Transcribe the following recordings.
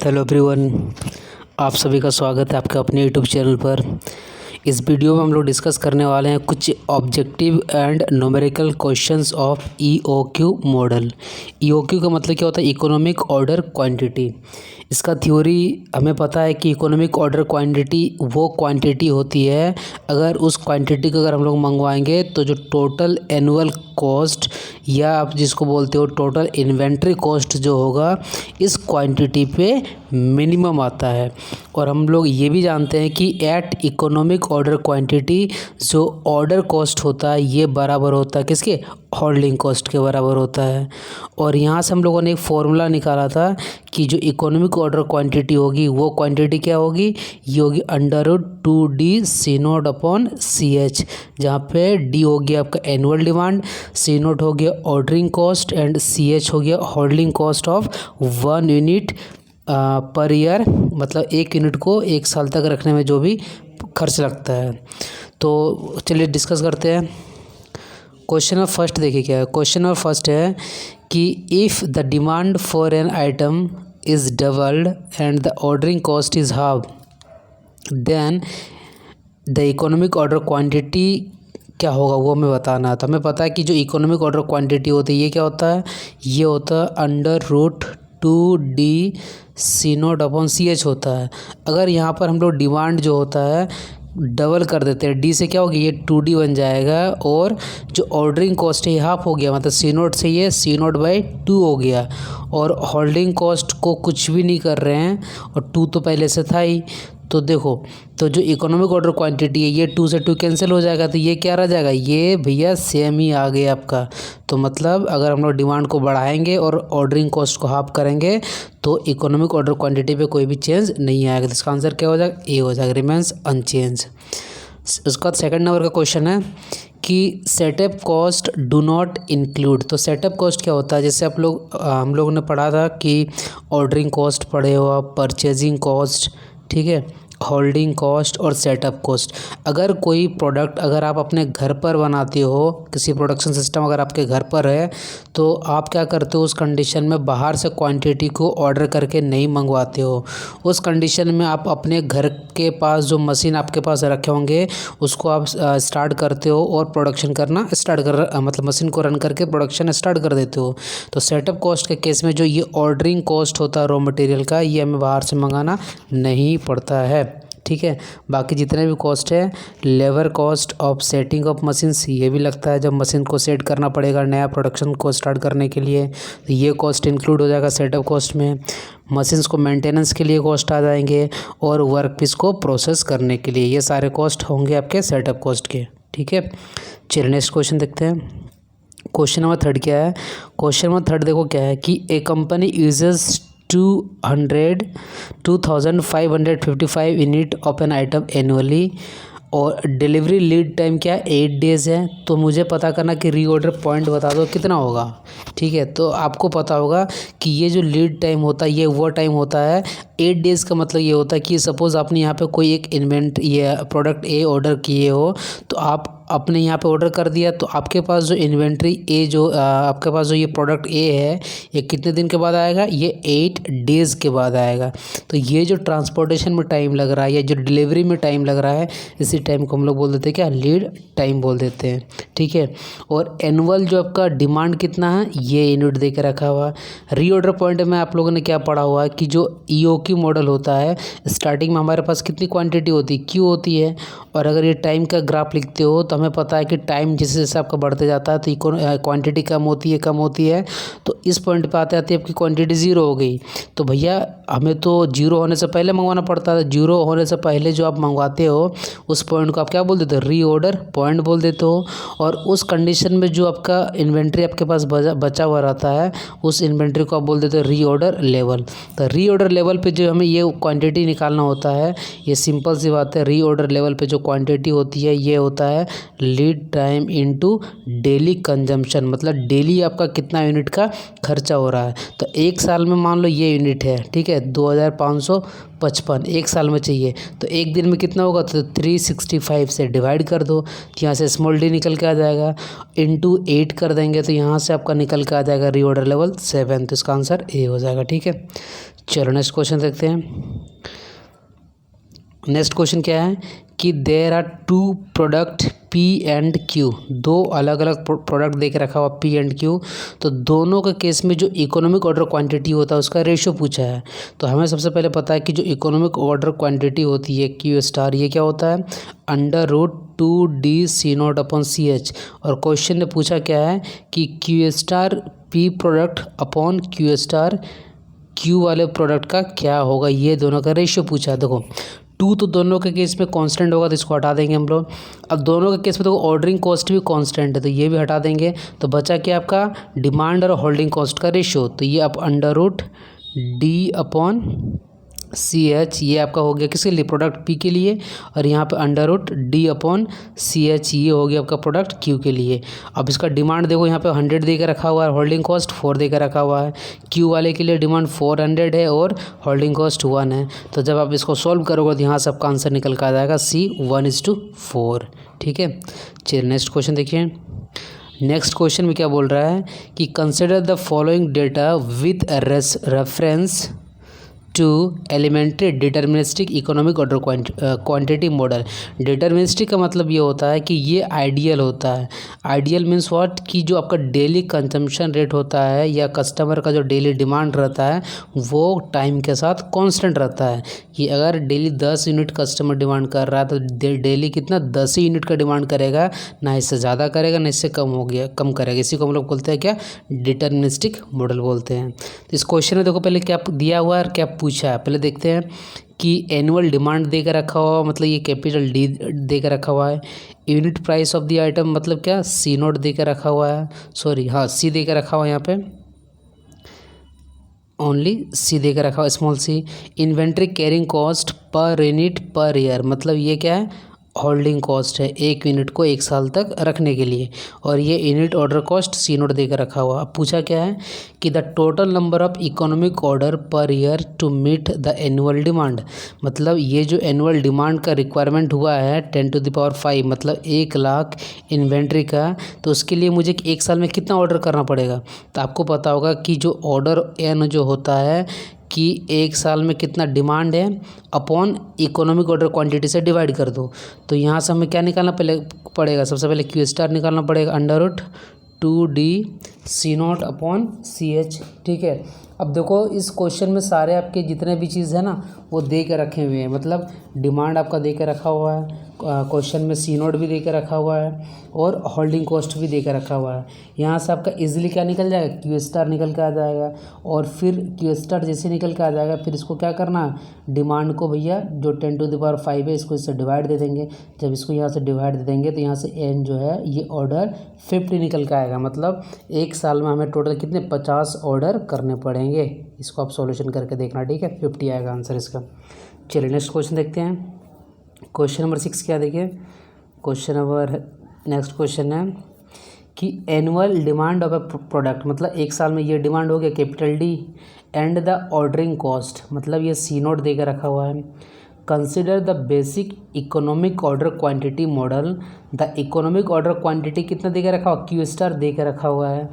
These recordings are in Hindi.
हेलो एवरीवन, आप सभी का स्वागत है आपके अपने यूट्यूब चैनल पर। इस वीडियो में हम लोग डिस्कस करने वाले हैं कुछ objective and numerical questions of EOQ model. EOQ का मतलब क्या होता है? Economic order quantity. इसका थ्योरी हमें पता है कि इकोनॉमिक ऑर्डर क्वांटिटी वो क्वांटिटी होती है, अगर उस क्वांटिटी को अगर हम लोग मंगवाएंगे तो जो टोटल एनुअल कॉस्ट या आप जिसको बोलते हो टोटल इन्वेंट्री कॉस्ट जो होगा इस क्वांटिटी पे मिनिमम आता है। और हम लोग ये भी जानते हैं कि एट इकोनॉमिक ऑर्डर क्वांटिटी जो ऑर्डर कॉस्ट होता है ये बराबर होता है किसके? होल्डिंग कॉस्ट के बराबर होता है। और यहाँ से हम लोगों ने एक फॉर्मूला निकाला था कि जो इकोनॉमिक ऑर्डर क्वांटिटी होगी वो क्वांटिटी क्या होगी? ये होगी √2D C0 अपॉन CH, जहाँ पे D हो गया आपका एनुअल डिमांड, C0 हो गया ऑर्डरिंग कॉस्ट एंड CH हो गया holding cost of 1 unit per year, मतलब 1 यूनिट को 1 साल तक रखने में जो भी खर्च लगता है। तो चलिए डिस्कस करते हैं। क्वेश्चन नंबर फर्स्ट देखिए क्या है। क्वेश्चन नंबर फर्स्ट है कि if the demand for an item is doubled and the ordering cost is half, then the economic order quantity क्या होगा वो हमें बताना है। तो हमें पता है कि जो इकोनॉमिक ऑर्डर क्वांटिटी होती है ये क्या होता है? ये होता है √2D C0 अपॉन CH होता है। अगर यहाँ पर हम लोग डिमांड जो होता है डबल कर देते हैं, डी से क्या होगी? ये 2D बन जाएगा, और जो ऑर्डरिंग कॉस्ट है ये हाफ हो गया, मतलब C0 से ये C0/2 हो गया, और होल्डिंग कॉस्ट को कुछ भी नहीं कर रहे हैं और 2 तो पहले से था ही। तो देखो, तो जो इकोनॉमिक ऑर्डर क्वांटिटी है ये 2 से 2 कैंसिल हो जाएगा, तो ये क्या रह जाएगा? ये भैया सेम ही आ गया आपका। तो मतलब अगर हम लोग डिमांड को बढ़ाएंगे और ऑर्डरिंग कॉस्ट को हाफ करेंगे तो इकोनॉमिक ऑर्डर क्वांटिटी पे कोई भी चेंज नहीं आएगा। तो इसका आंसर क्या हो जाएगा? ए हो जाएगा, रिमेंस अनचेंज। उसके बाद सेकंड नंबर का क्वेश्चन है कि setup cost do not include. तो सेटअप कॉस्ट क्या होता है? जैसे हम लोगों ने पढ़ा था कि ऑर्डरिंग कॉस्ट पढ़े हो आप, परचेजिंग कॉस्ट, ठीक है, होल्डिंग कॉस्ट और सेटअप कॉस्ट। अगर कोई प्रोडक्ट अगर आप अपने घर पर बनाते हो, किसी प्रोडक्शन सिस्टम अगर आपके घर पर है, तो आप क्या करते हो? उस कंडीशन में बाहर से क्वांटिटी को ऑर्डर करके नहीं मंगवाते हो। उस कंडीशन में आप अपने घर के पास जो मशीन आपके पास रखे होंगे उसको आप स्टार्ट करते हो और प्रोडक्शन करना स्टार्ट मतलब मशीन को रन करके प्रोडक्शन स्टार्ट कर देते हो। तो सेटअप कॉस्ट के केस में जो ये ऑर्डरिंग कॉस्ट होता है रॉ मटेरियल का, ये हमें बाहर से मंगाना नहीं पड़ता है, ठीक है। बाकी जितने भी कॉस्ट है, labour cost of setting of machines, ये भी लगता है जब मशीन को सेट करना पड़ेगा नया प्रोडक्शन को स्टार्ट करने के लिए, तो ये कॉस्ट इंक्लूड हो जाएगा सेटअप कॉस्ट में। मशीन्स को मेंटेनेंस के लिए कॉस्ट आ जाएंगे और वर्क पीस को प्रोसेस करने के लिए, ये सारे कॉस्ट होंगे आपके सेटअप कॉस्ट के, ठीक है। चलिए नेक्स्ट क्वेश्चन देखते हैं। क्वेश्चन नंबर थर्ड क्या है? क्वेश्चन नंबर थर्ड देखो क्या है कि a company uses 2555 unit of an item annually और डिलीवरी लीड टाइम क्या है? 8 डेज़ है। तो मुझे पता करना कि रीऑर्डर पॉइंट बता दो कितना होगा, ठीक है। तो आपको पता होगा कि ये जो लीड टाइम होता है ये वो टाइम होता है 8 डेज़ का। मतलब ये होता है कि सपोज़ आपने यहाँ पे कोई एक ये प्रोडक्ट ए ऑर्डर किए हो, तो आप आपने यहाँ पे ऑर्डर कर दिया, तो आपके पास जो इन्वेंट्री ए जो आपके पास जो ये प्रोडक्ट ए है ये कितने दिन के बाद आएगा? ये 8 डेज़ के बाद आएगा। तो ये जो ट्रांसपोर्टेशन में टाइम लग रहा है या जो डिलीवरी में टाइम लग रहा है, इसी टाइम को हम लोग बोल देते हैं क्या? लीड टाइम बोल देते हैं, ठीक है। और एनुअल जो आपका डिमांड कितना है ये यूनिट दे के रखा हुआ। रीऑर्डर पॉइंट में आप लोगों ने क्या पढ़ा हुआ है कि जो ईओक्यू मॉडल होता है, स्टार्टिंग में हमारे पास कितनी क्वांटिटी होती है? क्यू होती है। और अगर ये टाइम का ग्राफ लिखते हो तो हमें पता है कि टाइम जैसे जैसे आपका बढ़ते जाता है तो क्वांटिटी कम होती है। तो इस पॉइंट पे आते आते आपकी क्वांटिटी 0 हो गई। तो भैया हमें तो 0 होने से पहले मंगवाना पड़ता है। 0 होने से पहले जो आप मंगवाते हो उस पॉइंट को आप क्या बोल देते हो? रीऑर्डर पॉइंट बोल देते हो। और उस कंडीशन में जो आपका इन्वेंट्री आपके पास बचा हुआ रहता है उस इन्वेंट्री को आप बोल देते हो रीऑर्डर लेवल। तो रीऑर्डर लेवल पे जो हमें ये क्वांटिटी निकालना होता है, ये सिंपल सी बात है। रीऑर्डर लेवल पे जो क्वांटिटी होती है ये होता है lead time into daily consumption, मतलब डेली आपका कितना यूनिट का खर्चा हो रहा है। तो 1 साल में मान लो ये यूनिट है, ठीक है, है 2555 एक साल में चाहिए, तो एक दिन में कितना होगा, तो 365 से डिवाइड कर दो, तो यहाँ से स्मॉल डी निकल के आ जाएगा, इंटू 8 कर देंगे तो यहाँ से आपका निकल के आ जाएगा रीऑर्डर लेवल 7, तो इसका आंसर ए हो जाएगा। ठीक है, चलो नेक्स्ट क्वेश्चन देखते हैं। नेक्स्ट क्वेश्चन क्या है कि there are two product P and Q, दो अलग अलग प्रोडक्ट दे के रखा हुआ पी एंड क्यू, तो दोनों के केस में जो इकोनॉमिक ऑर्डर क्वांटिटी होता है उसका रेशियो पूछा है। तो हमें सबसे पहले पता है कि जो इकोनॉमिक ऑर्डर क्वांटिटी होती है क्यू स्टार, ये क्या होता है, √2D/C0/CH, और क्वेश्चन ने पूछा क्या है कि Q star P product upon Q star Q वाले प्रोडक्ट का क्या होगा, ये दोनों का रेशियो पूछा है। देखो 2 तो दोनों के केस में कांस्टेंट होगा, तो इसको हटा देंगे हम लोग। अब दोनों के केस में देखो ऑर्डरिंग कॉस्ट भी कांस्टेंट है, तो ये भी हटा देंगे, तो बचा क्या आपका डिमांड और होल्डिंग कॉस्ट का रेशियो, तो ये आप √D/CH ये आपका हो गया किसके लिए, प्रोडक्ट पी के लिए, और यहाँ पे √D/CH ये हो गया आपका प्रोडक्ट क्यू के लिए। अब इसका डिमांड देखो यहाँ पे 100 दे के रखा हुआ है, होल्डिंग कॉस्ट 4 दे के रखा हुआ है, क्यू वाले के लिए डिमांड 400 है और होल्डिंग कॉस्ट 1 है। तो जब आप इसको सॉल्व करोगे तो यहाँ से आपका आंसर निकल कर आ जाएगा C 1:4। ठीक है, चलिए नेक्स्ट क्वेश्चन देखिए। नेक्स्ट क्वेश्चन में क्या बोल रहा है कि consider the following data with reference to elementary deterministic economic order quantity model. Deterministic का मतलब ये होता है कि ये आइडियल होता है। आइडियल मीन्स व्हाट, कि जो आपका डेली कंजम्पशन रेट होता है या कस्टमर का जो डेली डिमांड रहता है वो टाइम के साथ कांस्टेंट रहता है, कि अगर डेली 10 यूनिट कस्टमर डिमांड कर रहा है तो डेली कितना 10 ही यूनिट का डिमांड करेगा, ना इससे ज़्यादा करेगा ना इससे कम करेगा। इसी को हम लोग बोलते हैं क्या, डिटर्मिनिस्टिक मॉडल बोलते हैं। तो इस क्वेश्चन में देखो पहले क्या दिया हुआ है और क्या पूछा है, पहले देखते हैं कि एनुअल डिमांड दे कर रखा हुआ, मतलब ये कैपिटल डी दे कर रखा हुआ है। Unit price of the item मतलब क्या, C0 दे कर रखा हुआ है, सॉरी हाँ C दे कर रखा हुआ है, यहाँ पे ओनली C दे कर रखा हुआ, small c। Inventory carrying cost per unit per year, मतलब ये क्या है, होल्डिंग कॉस्ट है, एक यूनिट को एक साल तक रखने के लिए, और ये यूनिट ऑर्डर कॉस्ट C0 देकर रखा हुआ। अब पूछा क्या है कि the total number of economic order per year to meet the annual demand, मतलब ये जो एनुअल डिमांड का रिक्वायरमेंट हुआ है 10⁵, मतलब 1 लाख इन्वेंट्री का, तो उसके लिए मुझे एक साल में कितना ऑर्डर करना पड़ेगा। तो आपको पता होगा कि जो ऑर्डर एन जो होता है कि एक साल में कितना डिमांड है अपॉन इकोनॉमिक ऑर्डर क्वांटिटी से डिवाइड कर दो। तो यहाँ से हमें क्या निकालना पड़ेगा, सबसे पहले क्यू स्टार निकालना पड़ेगा, √2D/C0/CH। ठीक है, अब देखो इस क्वेश्चन में सारे आपके जितने भी चीज़ है ना वो दे के रखे हुए हैं, मतलब डिमांड आपका दे के रखा हुआ है, क्वेश्चन में C0 भी दे के रखा हुआ है और होल्डिंग कॉस्ट भी दे के रखा हुआ है। यहाँ से आपका इजीली क्या निकल जाएगा, क्यू स्टार निकल के आ जाएगा, और फिर क्यू स्टार जैसे निकल के आ जाएगा फिर इसको क्या करना, डिमांड को भैया जो 10⁵ है इसको इससे डिवाइड दे देंगे। जब इसको यहाँ से डिवाइड दे देंगे तो यहाँ से एन जो है ये ऑर्डर 50 निकल के आएगा, मतलब एक साल में हमें टोटल कितने 50 ऑर्डर करने पड़ेंगे। इसको आप सॉल्यूशन करके देखना, ठीक है, 50 आएगा आंसर इसका। चलिए नेक्स्ट क्वेश्चन देखते हैं। क्वेश्चन नंबर 6 क्या देखिए, नेक्स्ट क्वेश्चन है कि annual demand of A product, मतलब एक साल में ये डिमांड हो गया capital D, and the ordering cost, मतलब ये C0 दे के रखा हुआ है। Consider the basic economic order quantity model. The economic order quantity कितना दे के रखा हुआ, क्यू स्टार दे के रखा हुआ है।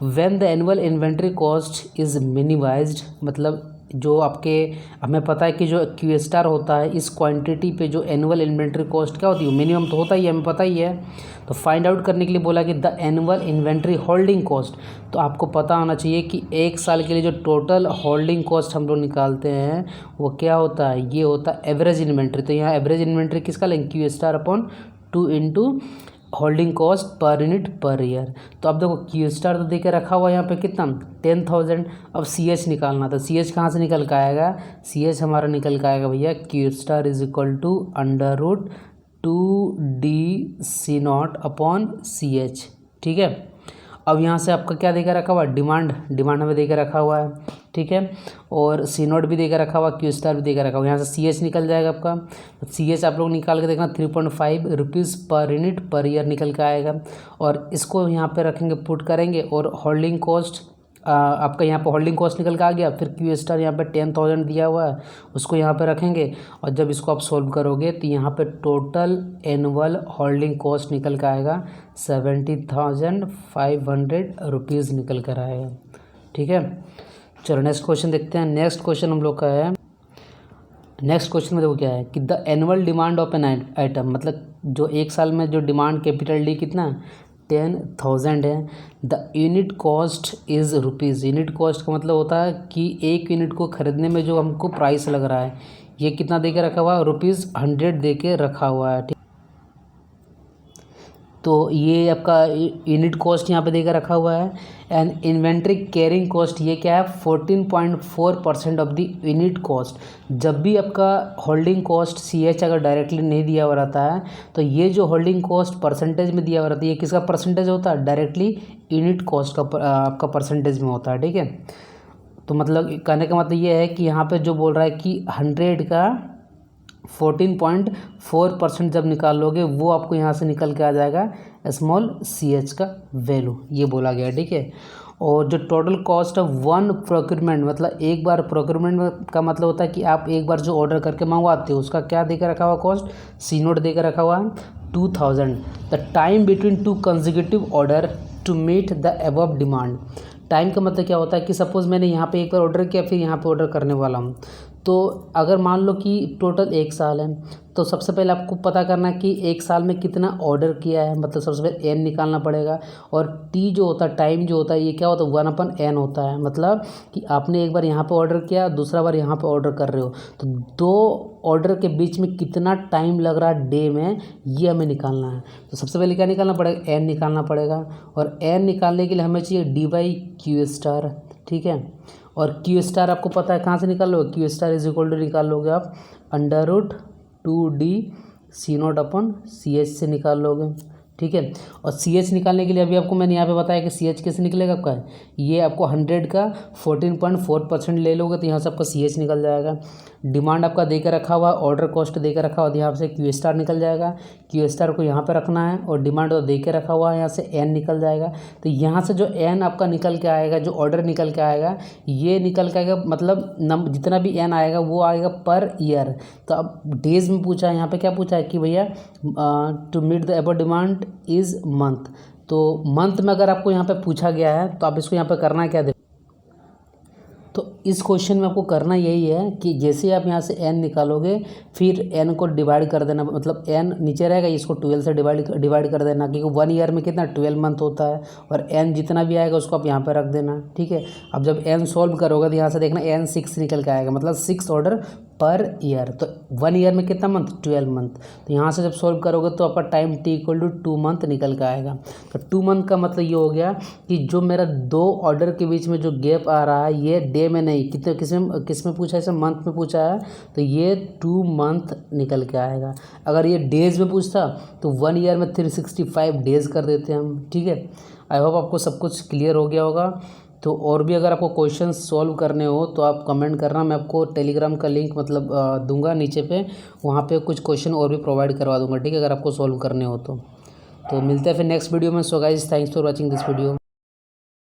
When the annual inventory cost is minimised, मतलब जो आपके हमें पता है कि जो क्यू स्टार होता है इस क्वांटिटी पे जो एनुअल इन्वेंट्री कॉस्ट क्या होती है, मिनिमम तो होता ही है, हमें पता ही है। तो फाइंड आउट करने के लिए बोला कि the annual inventory holding cost, तो आपको पता होना चाहिए कि एक साल के लिए जो टोटल होल्डिंग कॉस्ट हम लोग निकालते हैं वो क्या होता है, ये होता है एवरेज इन्वेंट्री। तो यहाँ एवरेज इन्वेंट्री किसका लेंगे, Q star upon 2 into holding cost per unit per year. तो अब देखो क्यू स्टार तो देके रखा हुआ है यहाँ पे कितना 10,000। अब CH निकालना, तो CH कहाँ से निकल के आएगा, CH हमारा निकल के आएगा भैया Q star is equal to √2D/C0/CH। ठीक है, अब यहाँ से आपका क्या देकर रखा हुआ है, डिमांड हमें देकर रखा हुआ है, ठीक है, और C0 भी देकर रखा हुआ, क्यू स्टार भी देकर रखा हुआ। यहाँ से CH निकल जाएगा आपका, तो CH आप लोग निकाल के देखना 3.5 rupees per unit per year निकल के आएगा। और इसको यहाँ पे रखेंगे, पुट करेंगे, और होल्डिंग कॉस्ट आपका यहाँ पे होल्डिंग कॉस्ट निकल के आ गया। फिर क्यू स्टार यहाँ पे 10,000 दिया हुआ है, उसको यहाँ पे रखेंगे और जब इसको आप सोल्व करोगे तो यहाँ पे टोटल एनुअल होल्डिंग कॉस्ट निकल के आएगा 70,500 रुपीज़ निकल कर आएगा। ठीक है, चलो नेक्स्ट क्वेश्चन देखते हैं। नेक्स्ट क्वेश्चन हम लोग का है, नेक्स्ट क्वेश्चन में देखो क्या है कि the annual demand of an item, मतलब जो एक साल में जो डिमांड कैपिटल डी कितना 10,000 है। The unit cost is rupees. Unit cost का मतलब होता है कि एक यूनिट को ख़रीदने में जो हमको प्राइस लग रहा है, ये कितना दे के रखा हुआ है, ₹100 दे के रखा हुआ है। ठीक, तो ये आपका यूनिट कॉस्ट यहाँ पे देकर रखा हुआ है। एंड इन्वेंट्री कैरिंग कॉस्ट ये क्या है 14.4% ऑफ द यूनिट कॉस्ट। जब भी आपका होल्डिंग कॉस्ट CH अगर डायरेक्टली नहीं दिया हुआ रहता है तो ये जो होल्डिंग कॉस्ट परसेंटेज में दिया हुआ रहता है, ये किसका परसेंटेज होता है, डायरेक्टली यूनिट कॉस्ट का आपका परसेंटेज में होता है। ठीक है, तो मतलब कहने का मतलब ये है कि यहाँ पे जो बोल रहा है कि 100 का 14.4% जब निकाल लोगे वो आपको यहाँ से निकल के आ जाएगा स्मॉल CH का वैल्यू, ये बोला गया। ठीक है, और जो total cost of one procurement, मतलब एक बार प्रोक्योरमेंट का मतलब होता है कि आप एक बार जो ऑर्डर करके मंगवाते हो उसका क्या देकर रखा हुआ कॉस्ट, C नोट देकर रखा हुआ है 2000। The time between two consecutive order to meet the above demand. Time का मतलब क्या होता है कि सपोज़ मैंने यहाँ पे एक बार ऑर्डर किया, फिर यहाँ पे ऑर्डर करने वाला हूँ, तो अगर मान लो कि टोटल 1 साल है तो सबसे पहले आपको पता करना है कि 1 साल में कितना ऑर्डर किया है, मतलब सबसे पहले n निकालना पड़ेगा। और t जो होता है, टाइम जो होता है, ये क्या होता है 1/n होता है। मतलब कि आपने एक बार यहाँ पे ऑर्डर किया, दूसरा बार यहाँ पे ऑर्डर कर रहे हो, तो 2 ऑर्डर के बीच में कितना टाइम लग रहा है डे में, ये हमें निकालना है। तो सबसे पहले क्या निकालना पड़ेगा, n निकालना पड़ेगा। और n निकालने के लिए हमें चाहिए d/q²। ठीक है, और Q स्टार आपको पता है कहाँ से निकाल लोगे, Q star is equal to निकाल लोगे आप √2D C नोट अपन CH से निकाल लोगे। ठीक है, और CH निकालने के लिए अभी आपको मैंने यहाँ पे बताया कि CH कैसे निकलेगा आपका, ये आपको 100 का 14.4% ले लोगे तो यहाँ से आपका CH निकल जाएगा। डिमांड आपका देकर रखा हुआ, ऑर्डर कॉस्ट देकर रखा हुआ, यहाँ से Q स्टार निकल जाएगा। Q स्टार को यहाँ पे रखना है और डिमांड तो देकर रखा हुआ है, यहाँ से N निकल जाएगा। तो यहाँ से जो N आपका निकल के आएगा, जो ऑर्डर निकल के आएगा, ये निकल के आएगा, मतलब जितना भी N आएगा वो आएगा पर ईयर। तो अब डेज में पूछा है, यहाँ पे क्या पूछा है कि भैया to meet the above demand is month. तो मंथ में अगर आपको यहाँ पे पूछा गया है तो आप इसको यहाँ पे करना क्या दे, तो इस क्वेश्चन में आपको करना यही है कि जैसे आप यहाँ से n निकालोगे, फिर n को डिवाइड कर देना, मतलब n नीचे रहेगा, इसको 12 से डिवाइड कर देना, क्योंकि 1 ईयर में कितना 12 मंथ होता है। और n जितना भी आएगा उसको आप यहाँ पे रख देना। ठीक है, अब जब n सॉल्व करोगे तो यहाँ से देखना n 6 निकल के आएगा, मतलब 6 ऑर्डर पर ईयर। तो 1 ईयर में कितना मंथ, 12 मंथ। तो यहाँ से जब सॉल्व करोगे तो आपका टाइम t = 2 मंथ निकल के आएगा। तो 2 मंथ का मतलब ये हो गया कि जो मेरा 2 ऑर्डर के बीच में जो गैप आ रहा है, ये डे में नहीं, किस में पूछा है, इसे मंथ में पूछा है, तो ये 2 मंथ निकल के आएगा। अगर ये डेज में पूछता तो 1 ईयर में 365 डेज कर देते हम। ठीक है, आई होप आपको सब कुछ क्लियर हो गया होगा। तो और भी अगर आपको क्वेश्चन सॉल्व करने हो तो आप कमेंट करना, मैं आपको टेलीग्राम का लिंक मतलब दूंगा नीचे पे, वहाँ पे कुछ क्वेश्चन और भी प्रोवाइड करवा दूंगा। ठीक है, अगर आपको सॉल्व करने हो तो मिलते हैं फिर नेक्स्ट वीडियो में। So guys, thanks for watching this video.